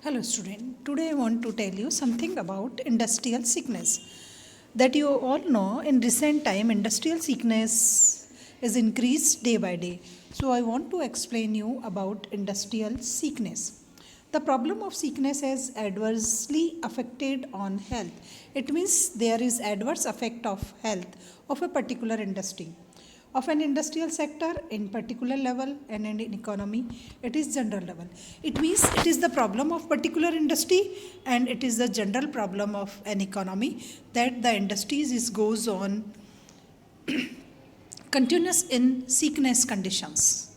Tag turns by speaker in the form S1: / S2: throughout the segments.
S1: Hello student, today I want to tell you something about industrial sickness. That you all know in recent time industrial sickness is increased day by day. So I want to explain you about industrial sickness. The problem of sickness has adversely affected on health. It means there is adverse effect of health of a particular industry of an industrial sector in particular level and in economy it is general level. It means it is the problem of particular industry and it is the general problem of an economy that the industries is goes on continuous in sickness conditions.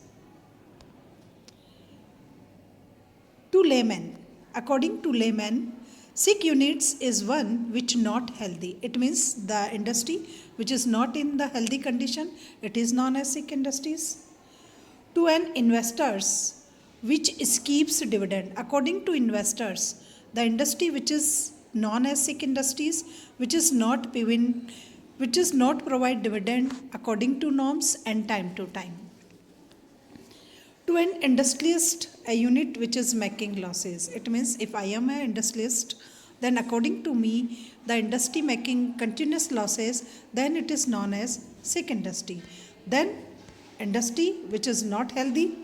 S1: To layman, according to layman, sick units is one which not healthy. It means the industry which is not in the healthy condition, it is known as sick industries. To an investors which keeps dividend, according to investors, the industry which is known as sick industries, which is not provide dividend according to norms and time to time. To an industrialist, a unit which is making losses. It means if I am an industrialist, then according to me, the industry making continuous losses, then it is known as sick industry. Then industry which is not healthy,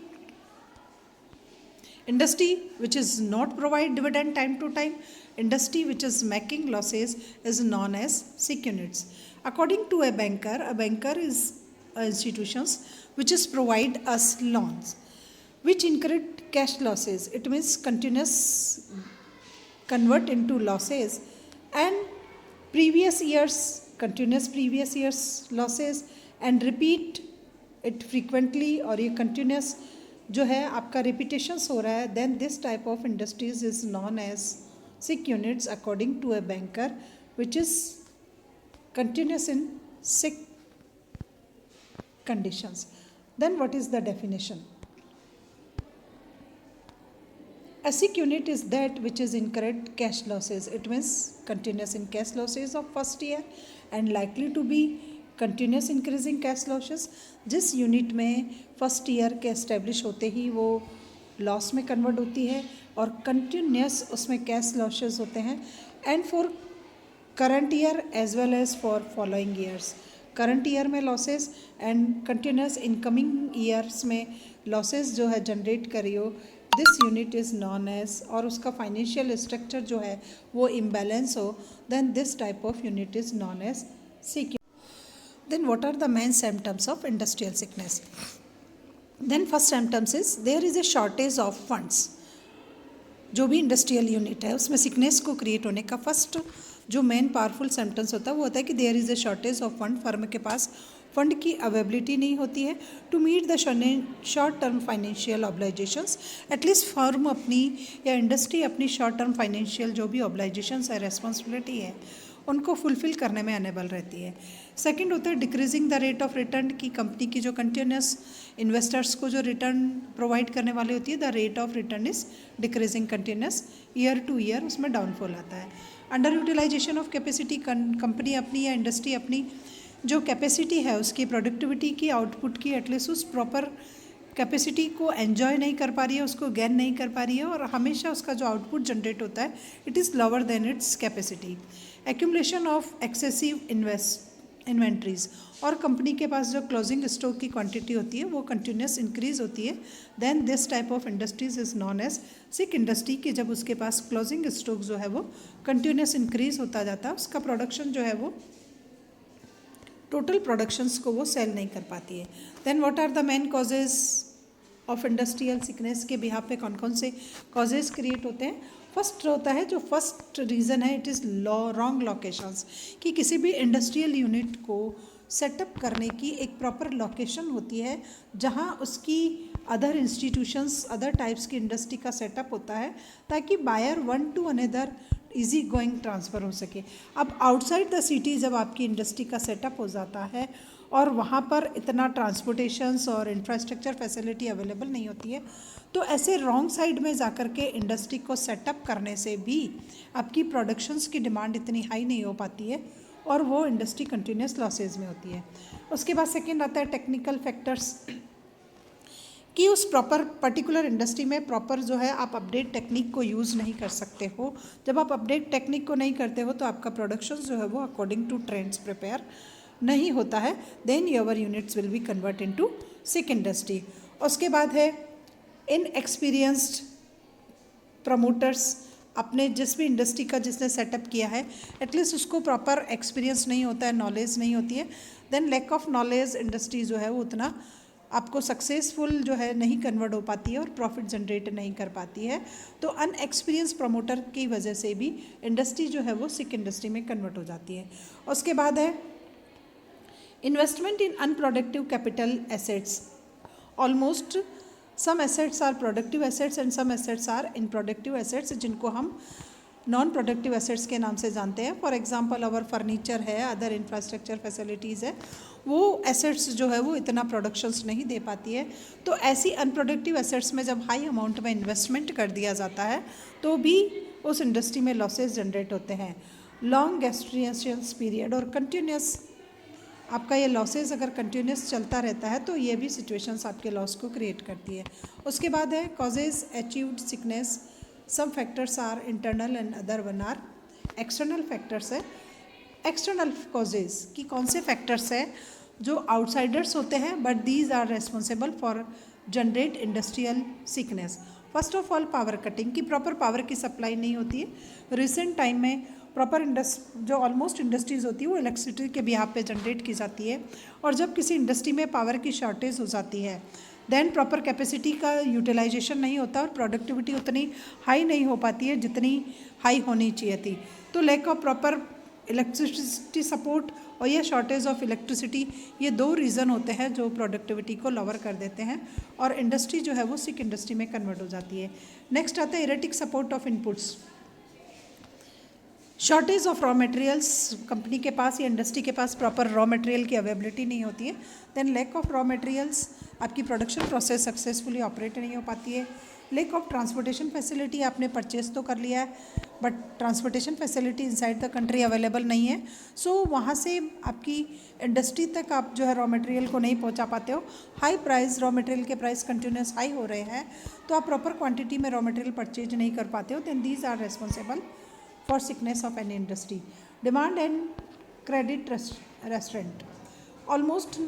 S1: industry which is not provide dividend time to time, industry which is making losses is known as sick units. According to a banker is institutions which is provide us loans which incur cash losses. It means continuous convert into losses and continuous previous years losses and repeat it frequently और ये continuous जो है आपका repetitions हो रहा है, then this type of industries is known as sick units according to a banker which is continuous in sick conditions. Then what is the definition? A sick unit is that which is incurred cash losses. It means continuous in cash losses of first year and likely to be continuous increasing cash losses. जिस unit में first year के establish होते ही वो loss में convert होती है और continuous उसमें कैश लॉसेस होते हैं and for current year as well as for following years. Current year में losses and continuous incoming years में लॉसेस जो है जनरेट करी हो, this unit is known as और उसका फाइनेंशियल स्ट्रक्चर जो है वो इम्बैलेंस हो, then this type of unit is known as sick. Then what are the main symptoms of industrial sickness? Then first symptoms is there is a shortage of funds. जो भी industrial unit है उसमें sickness को create होने का first जो main powerful symptoms होता है वो होता है कि there is a shortage of fund. Firm के पास फंड की अवेलेबिलिटी नहीं होती है to meet the short term financial obligations. At least firm अपनी या इंडस्ट्री अपनी शॉर्ट टर्म फाइनेंशियल जो भी ऑब्लाइजेशंस है, रेस्पॉन्सिबिलिटी है, उनको फुलफ़िल करने में अनेबल रहती है. सेकंड होता है decreasing the rate of return की कंपनी की जो कंटिन्यूस इन्वेस्टर्स को जो रिटर्न प्रोवाइड करने वाली होती है, the rate of return is decreasing continuous year to year, उसमें डाउनफॉल आता है. Under utilisation of capacity, company अपनी या इंडस्ट्री अपनी जो कैपेसिटी है उसकी प्रोडक्टिविटी की, आउटपुट की एटलीस्ट उस प्रॉपर कैपेसिटी को एंजॉय नहीं कर पा रही है, उसको गेन नहीं कर पा रही है और हमेशा उसका जो आउटपुट जनरेट होता है it is lower than its capacity. Accumulation of excessive inventories और कंपनी के पास जो क्लोजिंग स्टॉक की क्वांटिटी होती है वो कंटिन्यूस इंक्रीज होती है, then this type of industries is known as sick industry की. जब उसके पास क्लोजिंग स्टॉक जो है वो कंटिन्यूस इंक्रीज होता जाता है, उसका प्रोडक्शन जो है वो टोटल प्रोडक्शंस को वो सेल नहीं कर पाती है. Then what are the main causes of industrial sickness के बिहाफ पे कौन कौन से कॉजेज क्रिएट होते हैं? फर्स्ट होता है जो फर्स्ट रीज़न है इट इज़ रॉन्ग लोकेशंस, कि किसी भी इंडस्ट्रियल यूनिट को सेटअप करने की एक प्रॉपर लोकेशन होती है जहां उसकी अदर इंस्टीट्यूशंस अदर टाइप्स की इंडस्ट्री का सेटअप होता है ताकि buyer one to another easy going transfer हो सके. अब आउटसाइड द सिटी जब आपकी इंडस्ट्री का सेटअप हो जाता है और वहाँ पर इतना ट्रांसपोर्टेशंस और इंफ्रास्ट्रक्चर फैसिलिटी अवेलेबल नहीं होती है, तो ऐसे रॉन्ग साइड में जाकर के इंडस्ट्री को सेटअप करने से भी आपकी प्रोडक्शंस की डिमांड इतनी हाई नहीं हो पाती है और वो इंडस्ट्री कंटिन्यूस लॉसेज में होती है. उसके बाद सेकेंड आता है टेक्निकल फैक्टर्स, कि उस प्रॉपर पर्टिकुलर इंडस्ट्री में प्रॉपर जो है आप अपडेट टेक्निक को यूज़ नहीं कर सकते हो। जब आप अपडेट टेक्निक को नहीं करते हो तो आपका प्रोडक्शन जो है वो अकॉर्डिंग टू ट्रेंड्स प्रिपेयर नहीं होता है, then your units will be convert into sick industry. उसके बाद है इनएक्सपीरियंस्ड प्रमोटर्स। अपने जिस भी इंडस्ट्री का जिसने सेटअप किया है एटलीस्ट उसको प्रॉपर एक्सपीरियंस नहीं होता है, नॉलेज नहीं होती है, then lack of knowledge industry जो है वो उतना आपको सक्सेसफुल जो है नहीं कन्वर्ट हो पाती है और प्रॉफिट जनरेट नहीं कर पाती है। तो अनएक्सपीरियंस प्रमोटर की वजह से भी इंडस्ट्री जो है वो सिक इंडस्ट्री में कन्वर्ट हो जाती है। उसके बाद है investment in unproductive capital assets. Almost some assets are productive assets and some assets are unproductive assets, जिनको हम नॉन प्रोडक्टिव एसेट्स के नाम से जानते हैं। फॉर एग्जांपल अवर फर्नीचर है, अदर इंफ्रास्ट्रक्चर फैसिलिटीज़ है, वो एसेट्स जो है वो इतना प्रोडक्शंस नहीं दे पाती है। तो ऐसी अनप्रोडक्टिव एसेट्स में जब हाई अमाउंट में इन्वेस्टमेंट कर दिया जाता है तो भी उस इंडस्ट्री में लॉसेज जनरेट होते हैं। लॉन्ग गेस्टेशंस पीरियड और कंटिन्यूस आपका ये लॉसेज अगर कंटिन्यूस चलता रहता है तो ये भी सिचुएशंस आपके लॉस को क्रिएट करती है। उसके बाद है causes achieved sickness. Some factors are internal and other one are external factors है। एक्सटर्नल कॉजेज की कौन से फैक्टर्स है जो आउटसाइडर्स होते हैं but these are responsible for generate industrial sickness. First of all power cutting, की प्रॉपर पावर की सप्लाई नहीं होती है। रिसेंट टाइम में प्रॉपर जो ऑलमोस्ट इंडस्ट्रीज़ होती है वो इलेक्ट्रिसिटी के बिहाफ पे जनरेट की जाती है, और जब किसी इंडस्ट्री में पावर की शॉर्टेज हो जाती है देन प्रॉपर कैपेसिटी का यूटिलाइजेशन नहीं होता और प्रोडक्टिविटी उतनी हाई नहीं हो पाती है जितनी हाई होनी चाहिए थी। तो lack of proper electricity support और या शॉर्टेज ऑफ इलेक्ट्रिसिटी, ये दो रीज़न होते हैं जो प्रोडक्टिविटी को लोअर कर देते हैं और इंडस्ट्री जो है वो सिक इंडस्ट्री में कन्वर्ट हो जाती है। नेक्स्ट आता है erratic support of inputs. Shortage of raw materials, company के पास या इंडस्ट्री के पास प्रॉपर रॉ मटेरियल की अवेलेबिलिटी नहीं होती है, then lack of raw materials, आपकी प्रोडक्शन प्रोसेस सक्सेसफुली ऑपरेट नहीं हो पाती है। लैक ऑफ ट्रांसपोर्टेशन फैसिलिटी, आपने परचेज तो कर लिया है but transportation facility inside the country available नहीं है, सो वहाँ से आपकी इंडस्ट्री तक आप जो है रॉ मटेरियल को नहीं पहुँचा पाते हो। हाई प्राइस, रॉ मटेरियल के प्राइस कंटिन्यूस हाई हो रहे हैं तो आप प्रॉपर क्वान्टिटी में रॉ मटेरियल परचेज नहीं कर पाते हो, then these are responsible for sickness of any industry. Demand and credit restraint. Almost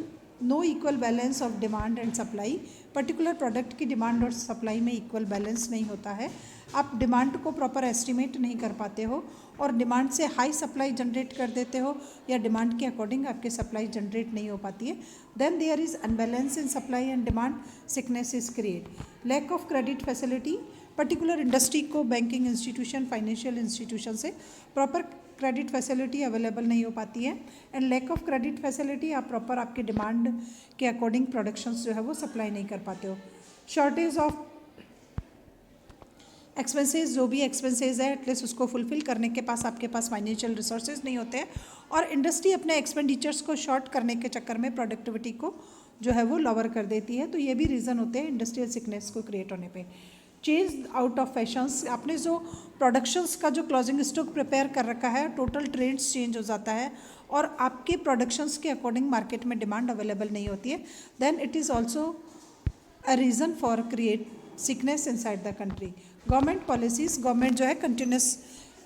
S1: no equal balance of demand and supply. Particular product की डिमांड और सप्लाई में इक्वल बैलेंस नहीं होता है। आप डिमांड को प्रॉपर एस्टिमेट नहीं कर पाते हो और डिमांड से हाई सप्लाई जनरेट कर देते हो या डिमांड के अकॉर्डिंग आपकी सप्लाई जनरेट नहीं हो पाती है, then there is unbalance in supply and demand, sickness is create. Lack of credit facility, particular industry को बैंकिंग इंस्टीट्यूशन, फाइनेंशियल इंस्टीट्यूशन से प्रॉपर क्रेडिट फैसिलिटी अवेलेबल नहीं हो पाती है, and lack of credit facility, आप प्रॉपर आपके demand के according productions जो है वो सप्लाई नहीं कर पाते हो। शॉर्टेज ऑफ एक्सपेंसेस, जो भी एक्सपेंसेस है एटलीस्ट उसको फुलफिल करने के पास आपके पास फाइनेंशियल रिसोर्सेज नहीं होते हैं और इंडस्ट्री अपने एक्सपेंडिचर्स को शॉर्ट करने के चक्कर में प्रोडक्टिविटी को जो है वो लोअर कर देती है। तो ये भी रीज़न होते हैं इंडस्ट्रियल सिकनेस को क्रिएट होने पे। चेंज आउट ऑफ फैशंस, आपने जो प्रोडक्शंस का जो क्लोजिंग स्टॉक प्रिपेयर कर रखा है टोटल ट्रेंड्स चेंज हो जाता है और आपके प्रोडक्शंस के अकॉर्डिंग मार्केट में डिमांड अवेलेबल नहीं होती है, then it is also a reason for create sickness inside the country. Government policies, government जो है कंटिन्यूस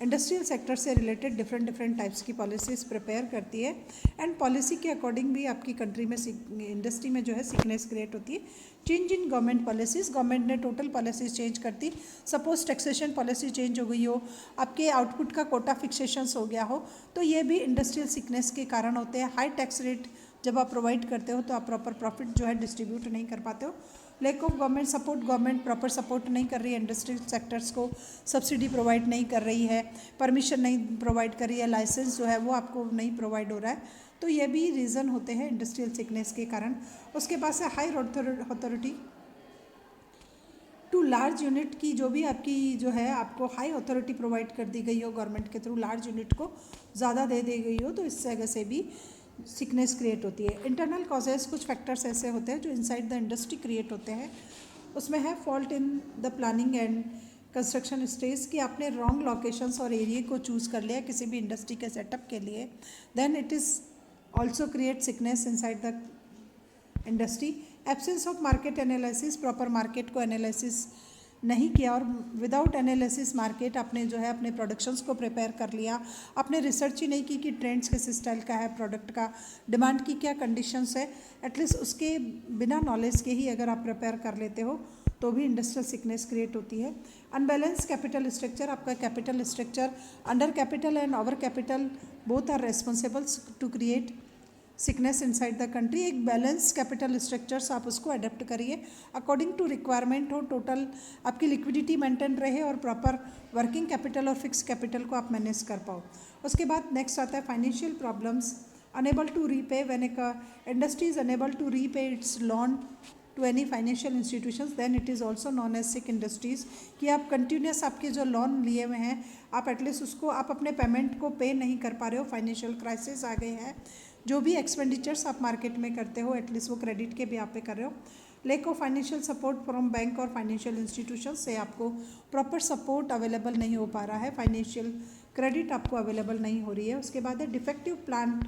S1: इंडस्ट्रियल सेक्टर से रिलेटेड डिफरेंट टाइप्स की पॉलिसीज़ प्रिपेयर करती है एंड पॉलिसी के अकॉर्डिंग भी आपकी कंट्री में इंडस्ट्री में जो है सिकनेस क्रिएट होती है। Change in government policies, government ने टोटल पॉलिसीज़ चेंज कर दी, सपोज टैक्सेशन पॉलिसी चेंज हो गई हो, आपके आउटपुट का कोटा फिक्सेशंस हो गया हो, तो ये भी इंडस्ट्रियल सिकनेस के कारण होते हैं। हाई टैक्स रेट जब आप प्रोवाइड करते हो तो आप प्रॉपर प्रॉफिट जो है डिस्ट्रीब्यूट नहीं कर पाते हो। Lack of government support, government proper support नहीं कर रही है इंडस्ट्रियल सेक्टर्स को, सब्सिडी प्रोवाइड नहीं कर रही है, परमिशन नहीं प्रोवाइड कर रही है, लाइसेंस जो है वो आपको नहीं प्रोवाइड हो रहा है, तो ये भी रीज़न होते हैं इंडस्ट्रियल सिकनेस के कारण। उसके बाद से high authority to large unit की, जो भी आपकी जो है आपको हाई अथॉरिटी प्रोवाइड कर दी गई हो गवर्नमेंट के थ्रू, लार्ज यूनिट को ज़्यादा दे दी गई हो, तो इस जगह से भी सिकनेस क्रिएट होती है। इंटरनल कॉजेज, कुछ फैक्टर्स ऐसे होते हैं जो इनसाइड द इंडस्ट्री क्रिएट होते हैं, उसमें है fault in the planning and construction stage, कि आपने रॉन्ग लोकेशंस और एरिया को चूज़ कर लिया किसी भी इंडस्ट्री के सेटअप के लिए, then it is also create sickness inside the industry. Absence of market analysis, proper market को एनालिसिस नहीं किया और विदाउट एनालिसिस मार्केट आपने जो है अपने प्रोडक्शंस को प्रिपेयर कर लिया, आपने रिसर्च ही नहीं की कि ट्रेंड्स किस स्टाइल का है, प्रोडक्ट का डिमांड की क्या कंडीशंस है, एटलीस्ट उसके बिना नॉलेज के ही अगर आप प्रिपेयर कर लेते हो तो भी इंडस्ट्रियल सिकनेस क्रिएट होती है। अनबैलेंस कैपिटल स्ट्रक्चर, आपका capital structure under capital and over capital both are responsible to create sickness inside the country. एक बैलेंस कैपिटल स्ट्रक्चर्स आप उसको अडेप्ट करिए, अकॉर्डिंग टू रिक्वायरमेंट हो, टोटल आपकी लिक्विडिटी मेंटेन रहे और प्रॉपर वर्किंग कैपिटल और फिक्स कैपिटल को आप मैनेज कर पाओ। उसके बाद नेक्स्ट आता है financial problems, unable to repay, when a industry is unable to repay its loan to any financial institutions then it is also known as sick industries, कि आप कंटिन्यूस आपके जो लोन लिए हुए हैं आप एटलीस्ट उसको आप अपने पेमेंट को पे नहीं कर पा रहे हो, फाइनेंशियल क्राइसिस आ गए हैं, जो भी एक्सपेंडिचर्स आप मार्केट में करते हो एटलीस्ट वो क्रेडिट के भी आप पे कर रहे हो। Lack of financial support from bank और फाइनेंशियल इंस्टीट्यूशन से आपको प्रॉपर सपोर्ट अवेलेबल नहीं हो पा रहा है, फाइनेंशियल क्रेडिट आपको अवेलेबल नहीं हो रही है। उसके बाद है डिफेक्टिव प्लांट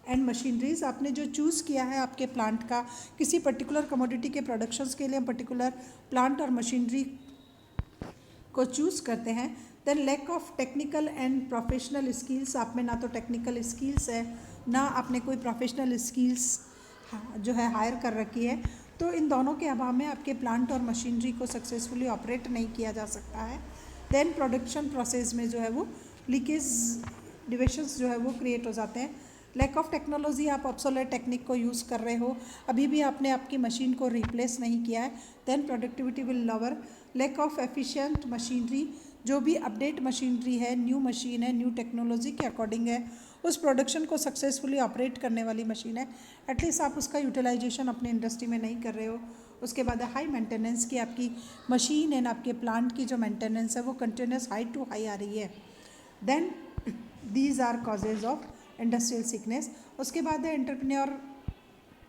S1: एंड मशीनरीज, आपने जो चूज़ किया है आपके प्लांट का किसी पर्टिकुलर कमोडिटी के प्रोडक्शंस के लिए हम पर्टिकुलर प्लांट और मशीनरी को चूज़ करते हैं। Then lack of technical and professional skills, आप में ना तो टेक्निकल स्किल्स है ना आपने कोई प्रोफेशनल स्किल्स जो है हायर कर रखी है, तो इन दोनों के अभाव में आपके प्लांट और मशीनरी को सक्सेसफुली ऑपरेट नहीं किया जा सकता है। देन प्रोडक्शन प्रोसेस में जो है वो लीकेज डिविशंस जो है वो क्रिएट हो जाते हैं। लैक ऑफ टेक्नोलॉजी, आप ऑब्सोलेट टेक्निक को यूज़ कर रहे हो, अभी भी आपने आपकी मशीन को रिप्लेस नहीं किया है, then productivity will lower. Lack of efficient machinery, जो भी अपडेट मशीनरी है, न्यू मशीन है, न्यू टेक्नोलॉजी के अकॉर्डिंग है, उस प्रोडक्शन को सक्सेसफुली ऑपरेट करने वाली मशीन है, एटलीस्ट आप उसका यूटिलाइजेशन अपनी इंडस्ट्री में नहीं कर रहे हो। उसके बाद है हाई मेंटेनेंस की, आपकी मशीन एंड आपके प्लांट की जो मेंटेनेंस है वो कंटिन्यूस हाई टू हाई आ रही है। Then these are causes of industrial sickness. उसके बाद है entrepreneur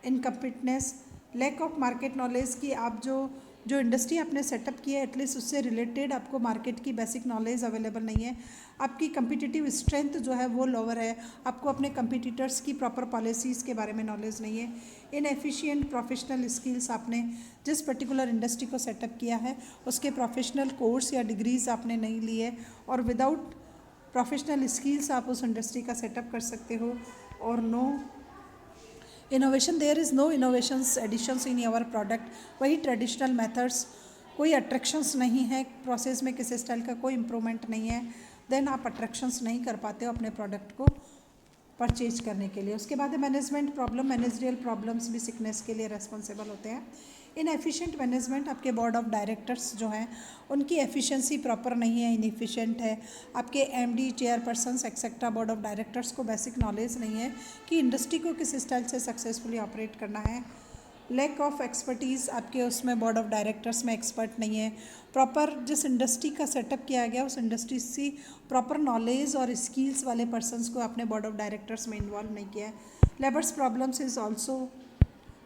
S1: incompetence, lack of market knowledge की, आप जो इंडस्ट्री आपने सेटअप की है एटलीस्ट उससे रिलेटेड आपको मार्केट की बेसिक नॉलेज अवेलेबल नहीं है, आपकी कम्पिटिटिव स्ट्रेंथ जो है वो लोअर है, आपको अपने कंपटीटर्स की प्रॉपर पॉलिसीज़ के बारे में नॉलेज नहीं है। इनएफिशिएंट प्रोफेशनल स्किल्स, आपने जिस पर्टिकुलर इंडस्ट्री को सेटअप किया है उसके प्रोफेशनल कोर्स या डिग्रीज आपने नहीं लिए और विदाउट प्रोफेशनल स्किल्स आप उस इंडस्ट्री का सेटअप कर सकते हो। और no innovation, there is no innovations additions in your product, वही ट्रेडिशनल मेथड्स, कोई अट्रैक्शंस नहीं है प्रोसेस में, किसी स्टाइल का कोई इम्प्रूवमेंट नहीं है, देन आप अट्रैक्शंस नहीं कर पाते हो अपने प्रोडक्ट को परचेज करने के लिए। उसके बाद है मैनेजमेंट प्रॉब्लम, मैनेजरियल प्रॉब्लम्स भी सिकनेस के लिए रेस्पॉन्सिबल होते हैं। इनएफिशिएंट मैनेजमेंट, आपके बोर्ड ऑफ डायरेक्टर्स जो हैं उनकी एफिशिएंसी प्रॉपर नहीं है, इनएफिशिएंट है, आपके MD, chairpersons etcetera board of directors को बेसिक नॉलेज नहीं है कि इंडस्ट्री को किस स्टाइल से सक्सेसफुली ऑपरेट करना है। लैक ऑफ एक्सपर्टीज़, आपके उसमें बोर्ड ऑफ डायरेक्टर्स में एक्सपर्ट नहीं है, प्रॉपर जिस इंडस्ट्री का सेटअप किया गया उस इंडस्ट्री से प्रॉपर नॉलेज और स्किल्स वाले पर्सनस को आपने बोर्ड ऑफ डायरेक्टर्स में इन्वॉल्व नहीं किया है। Labours problems is also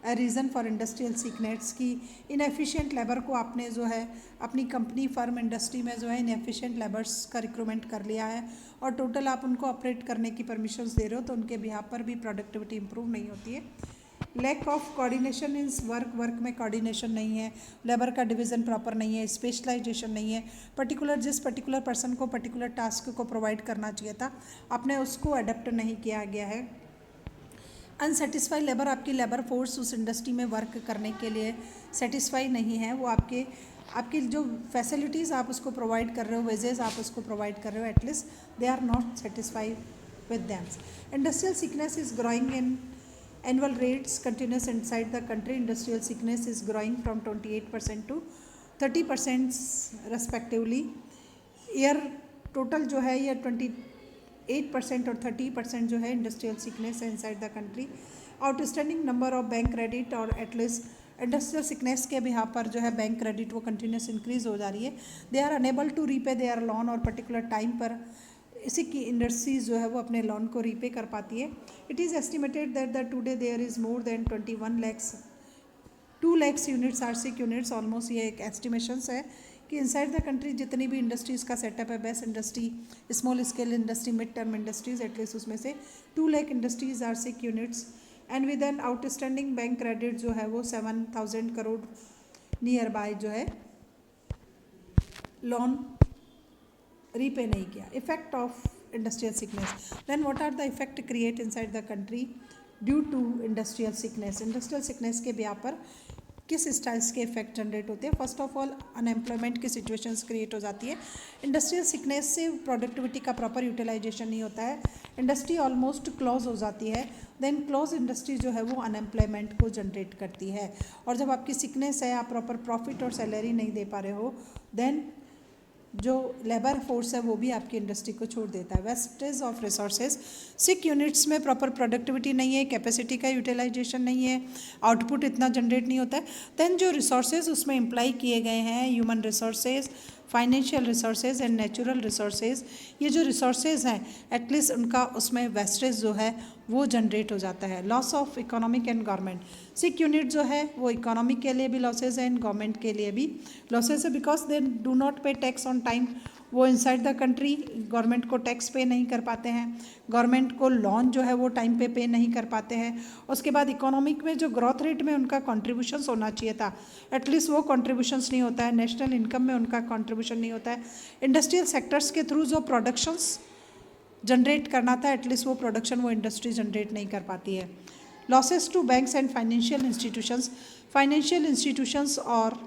S1: a reason for industrial sickness की, इनएफिशिएंट लेबर को आपने जो है अपनी कंपनी फर्म इंडस्ट्री में जो है इनएफिशिएंट लेबर्स का रिक्रूटमेंट कर लिया है और टोटल आप उनको ऑपरेट करने की परमिशंस दे रहे हो तो उनके बिहाफ पर भी प्रोडक्टिविटी इंप्रूव नहीं होती है। Lack of coordination in work में कोऑर्डिनेशन नहीं है, लेबर का डिवीज़न प्रॉपर नहीं है, स्पेशलाइजेशन नहीं है, जिस पर्टिकुलर पर्सन को पर्टिकुलर टास्क को प्रोवाइड करना चाहिए था आपने उसको अडेप्ट नहीं किया गया है। अनसेटिस्फाइड लेबर, आपकी लेबर फोर्स उस इंडस्ट्री में वर्क करने के लिए सेटिस्फाई नहीं है, वो आपकी जो फैसिलिटीज़ आप उसको प्रोवाइड कर रहे हो, वेजेस आप उसको प्रोवाइड कर रहे हो, at least they are not satisfied with them. Industrial sickness is growing in annual rates continuous inside the country. Industrial sickness is growing from 28% to 30% respectively. Year total जो है ये 28% और 30% जो है इंडस्ट्रियल सिकनेस है inside the country. Outstanding number of bank credit और at least industrial sickness के behalf पर जो है बैंक क्रेडिट वो कंटिन्यूस इंक्रीज हो जा रही है। They are unable to repay their loan और पर्टिकुलर टाइम पर इसी की इंडस्ट्रीज जो है वो अपने लोन को रीपे कर पाती है। It is estimated that the today there is more than 2 lakhs units are sick units almost, ये एक एस्टिमेशंस है कि इनसाइड द कंट्री जितनी भी इंडस्ट्रीज़ का सेटअप है, best industry, small scale industry, mid term industries, at least उसमें से 2 lakh industries are sick units and with an outstanding bank credit जो है वो 7,000 करोड़ नियर बाय जो है लोन रीपे नहीं किया. Effect of industrial sickness. Then what are the effect create inside the country due to industrial sickness. Industrial sickness के behalf पर किस स्टाइल्स के इफेक्ट जनरेट होते हैं. फर्स्ट ऑफ ऑल अनएम्प्लॉयमेंट की सिचुएशंस क्रिएट हो जाती है. इंडस्ट्रियल सिकनेस से प्रोडक्टिविटी का प्रॉपर यूटिलाइजेशन नहीं होता है. इंडस्ट्री ऑलमोस्ट क्लोज हो जाती है. देन क्लोज इंडस्ट्री जो है वो अनएम्प्लॉयमेंट को जनरेट करती है. और जब आपकी सिकनेस है, आप प्रॉपर प्रॉफिट और सैलरी नहीं दे पा रहे हो, देन जो लेबर फोर्स है वो भी आपकी इंडस्ट्री को छोड़ देता है. Wastage of resources. Sick units में प्रॉपर प्रोडक्टिविटी नहीं है, कैपेसिटी का यूटिलाइजेशन नहीं है, आउटपुट इतना जनरेट नहीं होता है. देन जो रिसोर्सेज उसमें इम्प्लाई किए गए हैं, human resources, financial resources and natural resources, ये जो रिसोर्सेज हैं एटलीस्ट उनका उसमें वेस्टेज जो है वो जनरेट हो जाता है. Loss of economic and government. Sick unit जो है वो इकोनॉमिक के लिए भी लॉसेज है एंड गवर्नमेंट के लिए भी लॉसेज है, बिकॉज दे डू नॉट पे टैक्स ऑन टाइम. वो इनसाइड द कंट्री गवर्नमेंट को टैक्स पे नहीं कर पाते हैं, गवर्नमेंट को लोन जो है वो टाइम पे नहीं कर पाते हैं. उसके बाद इकोनॉमिक में जो ग्रोथ रेट में उनका कॉन्ट्रीब्यूशंस होना चाहिए था, एटलीस्ट वो कॉन्ट्रीब्यूशंस नहीं होता है. नेशनल इनकम में उनका कॉन्ट्रीब्यूशन नहीं होता है. इंडस्ट्रियल सेक्टर्स के थ्रू जो प्रोडक्शंस जनरेट करना था, एटलीस्ट वो प्रोडक्शन वो इंडस्ट्री जनरेट नहीं कर पाती है. Losses to banks and financial institutions. Financial institutions और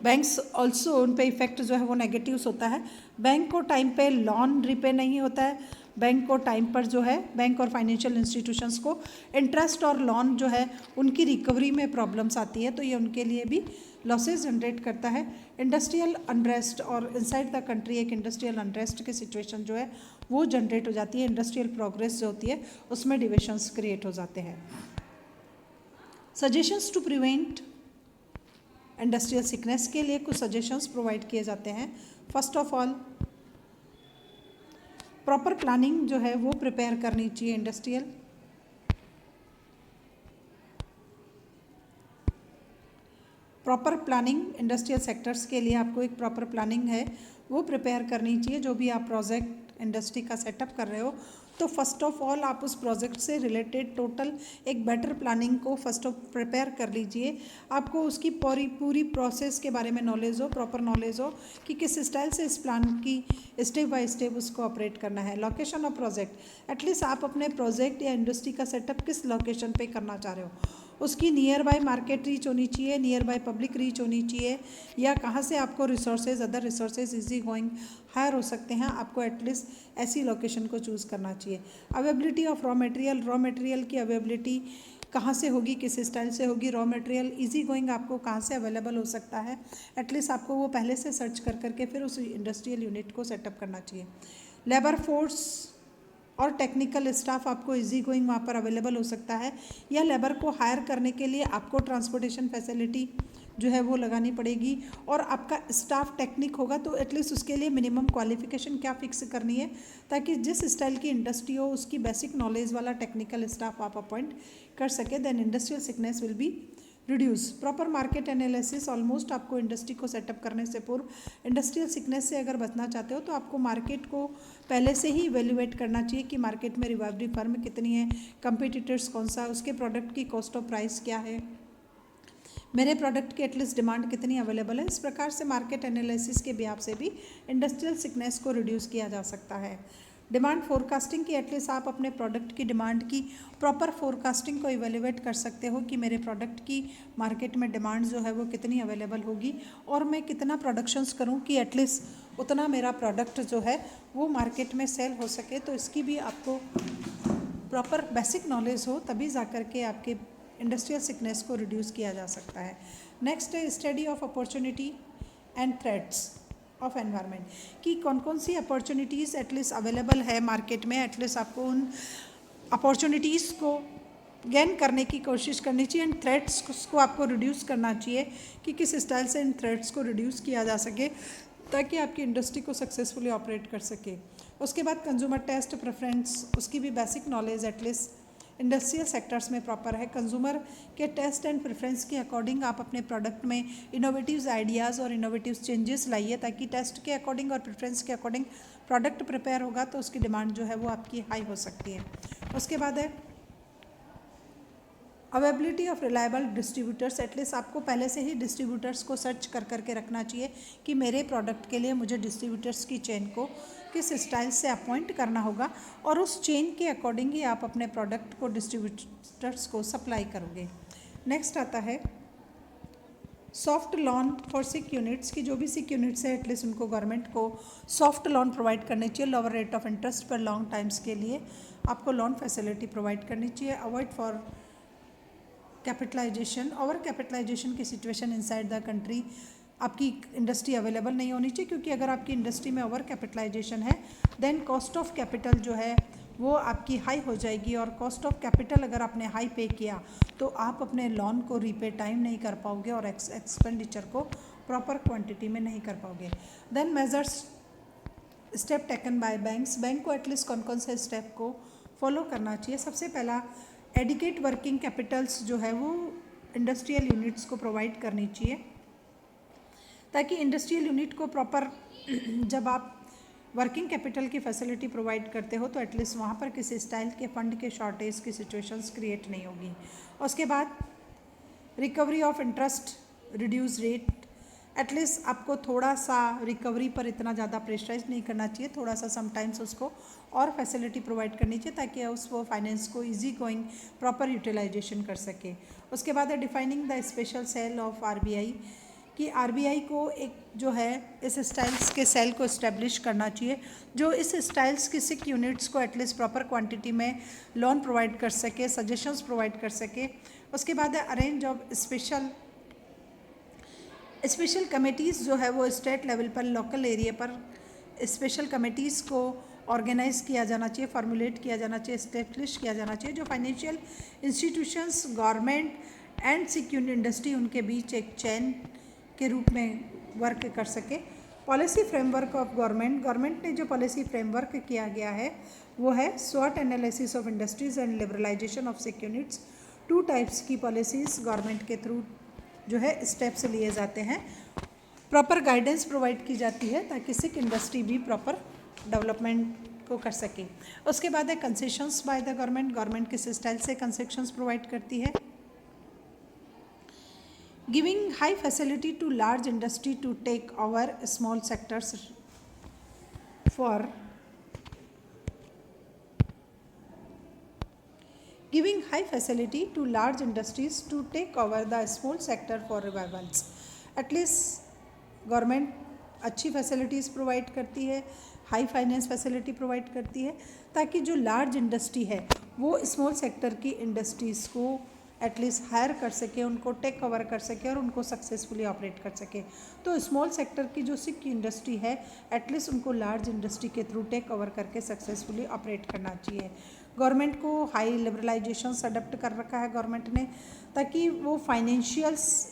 S1: बैंक्स ऑल्सो उन पे इफेक्ट जो है वो नेगेटिव्स होता है. बैंक को टाइम पे लोन रिपे नहीं होता है. बैंक को टाइम पर जो है बैंक और फाइनेंशियल इंस्टीट्यूशंस को इंटरेस्ट और लोन जो है उनकी रिकवरी में प्रॉब्लम्स आती है, तो ये उनके लिए भी लॉसेज जनरेट करता है. इंडस्ट्रियल अनरेस्ट और इनसाइड द कंट्री एक इंडस्ट्रियल अनरेस्ट की सिचुएशन जो है वो जनरेट हो जाती है. इंडस्ट्रियल प्रोग्रेस जो होती है उसमें डिविशंस क्रिएट हो जाते हैं. Suggestions to prevent industrial sickness के लिए कुछ सजेशंस प्रोवाइड किए जाते हैं. First of all proper planning जो है वो प्रिपेयर करनी चाहिए. Industrial proper planning industrial sectors के लिए आपको एक प्रॉपर प्लानिंग है वो प्रिपेयर करनी चाहिए. जो भी आप प्रोजेक्ट इंडस्ट्री का सेटअप कर रहे हो, तो फर्स्ट ऑफ ऑल आप उस प्रोजेक्ट से रिलेटेड टोटल एक बेटर प्लानिंग को फर्स्ट ऑफ प्रिपेयर कर लीजिए. आपको उसकी पूरी प्रोसेस के बारे में नॉलेज हो, प्रॉपर नॉलेज हो कि किस स्टाइल से इस प्लान की स्टेप बाय स्टेप उसको ऑपरेट करना है. Location of project. एटलीस्ट आप अपने प्रोजेक्ट या इंडस्ट्री का सेटअप किस लोकेशन पे करना चाह रहे हो, उसकी नियर बाय मार्केट रीच होनी चाहिए, नियर बाय पब्लिक रीच होनी चाहिए, या कहाँ से आपको resources other resources easy going hire हो सकते हैं, आपको एटलीस्ट ऐसी लोकेशन को चूज़ करना चाहिए. अवेलेबिलिटी ऑफ रॉ मटेरियल की अवेलेबिलिटी कहाँ से होगी, किस स्टाइल से होगी, रॉ मटेरियल इजी गोइंग आपको कहाँ से अवेलेबल हो सकता है, एटलीस्ट आपको वो पहले से सर्च करके फिर उस इंडस्ट्रियल यूनिट को सेटअप करना चाहिए. लेबर फोर्स और टेक्निकल स्टाफ आपको इजी गोइंग वहाँ पर अवेलेबल हो सकता है, या लेबर को हायर करने के लिए आपको ट्रांसपोर्टेशन फैसिलिटी जो है वो लगानी पड़ेगी. और आपका स्टाफ टेक्निक होगा तो एटलीस्ट उसके लिए मिनिमम क्वालिफिकेशन क्या फिक्स करनी है, ताकि जिस स्टाइल की इंडस्ट्री हो उसकी बेसिक नॉलेज वाला टेक्निकल स्टाफ आप अपॉइंट कर सके. Then industrial sickness will be reduce. Proper market analysis. Almost आपको इंडस्ट्री को सेटअप करने से पूर्व इंडस्ट्रियल सिकनेस से अगर बचना चाहते हो तो आपको मार्केट को पहले से ही इवेल्युएट करना चाहिए कि मार्केट में रिवाइवरी फर्म कितनी है, कंपटीटर्स कौन सा, उसके प्रोडक्ट की कॉस्ट ऑफ प्राइस क्या है, मेरे प्रोडक्ट की एटलीस्ट डिमांड कितनी अवेलेबल है. इस प्रकार से मार्केट एनालिसिस के बिहाफ से भी इंडस्ट्रियल सिकनेस को रिड्यूस किया जा सकता है. डिमांड फोरकास्टिंग की. एटलीस्ट आप अपने प्रोडक्ट की डिमांड की प्रॉपर फोरकास्टिंग को इवेल्युएट कर सकते हो कि मेरे प्रोडक्ट की मार्केट में डिमांड जो है वो कितनी अवेलेबल होगी और मैं कितना प्रोडक्शंस करूं कि एटलीस्ट उतना मेरा प्रोडक्ट जो है वो मार्केट में सेल हो सके. तो इसकी भी आपको प्रॉपर बेसिक नॉलेज हो, तभी जा कर के आपके इंडस्ट्रियल सिकनेस को रिड्यूस किया जा सकता है. नेक्स्ट है study of opportunity and threats of environment, कि कौन कौन सी अपॉर्चुनिटीज़ एटलीस्ट अवेलेबल है मार्केट में. एटलीस्ट आपको उन अपॉर्चुनिटीज़ को गेन करने की कोशिश करनी चाहिए एंड थ्रेट्स को आपको रिड्यूस करना चाहिए कि किस स्टाइल से इन थ्रेट्स को रिड्यूस किया जा सके ताकि आपकी इंडस्ट्री को सक्सेसफुली ऑपरेट कर सके. उसके बाद कंज्यूमर टेस्ट प्रेफरेंस, उसकी भी basic knowledge at least industrial sectors में प्रॉपर है. कंज्यूमर के टेस्ट एंड प्रेफरेंस के अकॉर्डिंग आप अपने प्रोडक्ट में इनोवेटिव आइडियाज़ और इनोवेटिव चेंजेस लाइए, ताकि टेस्ट के अकॉर्डिंग और प्रेफरेंस के अकॉर्डिंग प्रोडक्ट प्रिपेयर होगा तो उसकी डिमांड जो है वो आपकी हाई हो सकती है. उसके बाद है availability of reliable distributors, at least आपको पहले से ही डिस्ट्रीब्यूटर्स को सर्च कर करके रखना चाहिए कि मेरे प्रोडक्ट के लिए मुझे डिस्ट्रीब्यूटर्स की चेन को किस स्टाइल से अपॉइंट करना होगा और उस चेन के अकॉर्डिंग ही आप अपने प्रोडक्ट को डिस्ट्रीब्यूटर्स को सप्लाई करोगे। नेक्स्ट आता है soft loan for sick units की जो भी सिक यूनिट्स है एटलीस्ट उनको गवर्नमेंट को सॉफ्ट लोन प्रोवाइड करनी चाहिए, लोअर रेट ऑफ इंटरेस्ट पर लॉन्ग टाइम्स के लिए आपको लोन फैसिलिटी प्रोवाइड करनी चाहिए। Avoid for capitalization, over capitalization की सिचुएशन इनसाइड द कंट्री आपकी इंडस्ट्री अवेलेबल नहीं होनी चाहिए, क्योंकि अगर आपकी इंडस्ट्री में ओवर कैपिटलाइजेशन है देन कॉस्ट ऑफ कैपिटल जो है वो आपकी हाई हो जाएगी, और कॉस्ट ऑफ कैपिटल अगर आपने हाई पे किया तो आप अपने लोन को रीपे टाइम नहीं कर पाओगे और एक्सपेंडिचर को प्रॉपर क्वांटिटी में नहीं कर पाओगे। Then measures step taken by banks, bank को एटलीस्ट कौन कौन से स्टेप को फॉलो करना चाहिए। सबसे पहला एडिकेट वर्किंग कैपिटल्स जो है वो इंडस्ट्रियल यूनिट्स को प्रोवाइड करनी चाहिए, ताकि इंडस्ट्रियल यूनिट को प्रॉपर जब आप वर्किंग कैपिटल की फैसिलिटी प्रोवाइड करते हो तो एटलीस्ट वहाँ पर किसी स्टाइल के फंड के शॉर्टेज की सिचुएशंस क्रिएट नहीं होगी। उसके बाद recovery of interest reduce rate, at least आपको थोड़ा सा रिकवरी पर इतना ज़्यादा प्रेशराइज नहीं करना चाहिए, थोड़ा सा समटाइम्स उसको और फैसिलिटी प्रोवाइड करनी चाहिए ताकि उस वो फाइनेंस को इजी गोइंग प्रॉपर यूटिलाइजेशन कर सके। उसके बाद है defining the special cell of RBI, कि आरबीआई को एक जो है इस स्टाइल्स के सेल को इस्टेब्लिश करना चाहिए जो इस स्टाइल्स की सिक यूनिट्स को एटलीस्ट प्रॉपर क्वांटिटी में लोन प्रोवाइड कर सके, सजेशंस प्रोवाइड कर सके। उसके बाद है अरेंज ऑफ स्पेशल कमेटीज़ जो है वो स्टेट लेवल पर, लोकल एरिया पर स्पेशल कमेटीज़ को ऑर्गेनाइज किया जाना चाहिए, फॉर्मुलेट किया जाना चाहिए, इस्टेब्लिश किया जाना चाहिए, जो financial institutions, government and sick industry उनके बीच एक चैन के रूप में वर्क कर सके। पॉलिसी फ्रेमवर्क ऑफ गवर्नमेंट ने जो पॉलिसी फ्रेमवर्क किया गया है वो है स्वॉट analysis of industries and liberalisation of sick units. 2 types की पॉलिसीज़ गवर्नमेंट के थ्रू जो है स्टेप्स लिए जाते हैं, प्रॉपर गाइडेंस प्रोवाइड की जाती है ताकि सिक इंडस्ट्री भी प्रॉपर डेवलपमेंट को कर सके। उसके बाद है कंसेशंस बाय द गवर्नमेंट किस स्टाइल से कंसेशंस प्रोवाइड करती है। Giving high facility to large industry to take over small sectors for giving high facility to large industries to take over the small sector for revivals। At least government अच्छी facilities provide करती है, high finance facility provide करती है ताकि जो large industry है वो small sector की इंडस्ट्रीज़ को एटलीस्ट हायर कर सके, उनको टेक ओवर कर सके और उनको सक्सेसफुली ऑपरेट कर सके। तो स्मॉल सेक्टर की जो सिक इंडस्ट्री है एटलीस्ट उनको लार्ज इंडस्ट्री के थ्रू टेक ओवर करके सक्सेसफुली ऑपरेट करना चाहिए। गवर्नमेंट को हाई लिबरलाइजेशंस अडॉप्ट कर रखा है गवर्नमेंट ने ताकि वो फाइनेंशियल्स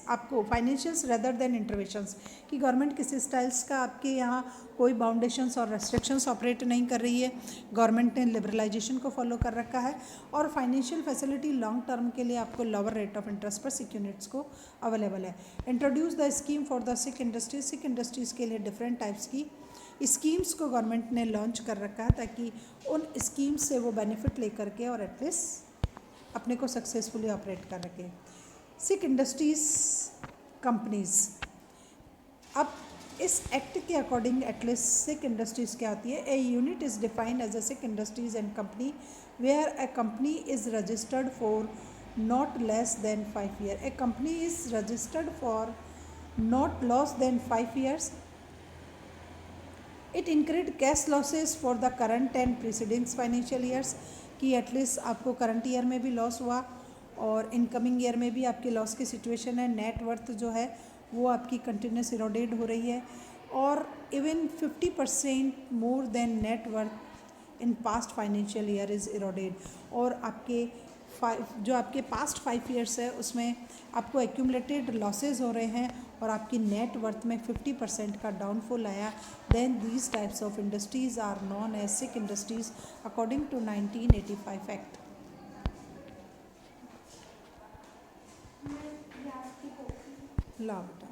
S1: रेदर देन इंटरवेंशंस, कि गवर्नमेंट किसी स्टाइल्स का आपके यहाँ कोई बाउंडेशंस और रेस्ट्रिक्शंस ऑपरेट नहीं कर रही है। गवर्नमेंट ने लिबरलाइजेशन को फॉलो कर रखा है और फाइनेंशियल फैसिलिटी लॉन्ग टर्म के लिए आपको लोअर रेट ऑफ इंटरेस्ट पर सिक यूनिट्स को अवेलेबल है। Introduce the scheme for the sick industries के लिए डिफरेंट टाइप्स की स्कीम्स को गवर्नमेंट ने लॉन्च कर रखा है ताकि उन स्कीम्स से वो बेनिफिट लेकर के और एटलीस्ट अपने को सक्सेसफुली ऑपरेट कर रखे। सिक इंडस्ट्रीज़ कंपनीज़, अब इस एक्ट के अकॉर्डिंग एटलीस्ट सिक इंडस्ट्रीज़ क्या होती है। A unit is defined as a sick industries and company where a company is registered for not less than 5 years। A company is registered for not less than 5 years। It incurred cash losses for the current and preceding financial years, कि at least आपको current year में भी loss हुआ और incoming year में भी आपकी loss की सिचुएशन है। नेट वर्थ जो है वो आपकी कंटिन्यूस इरोडेड हो रही है और even 50% more than net worth in past financial year is eroded. और आपके जो आपके पास्ट 5 ईयर्स है उसमें आपको एक्यूमुलेटेड लॉसेज हो रहे हैं और आपकी नेट वर्थ में 50% का डाउनफॉल आया। Then these types of industries are known as sick industries according to 1985 act. ला बेटा।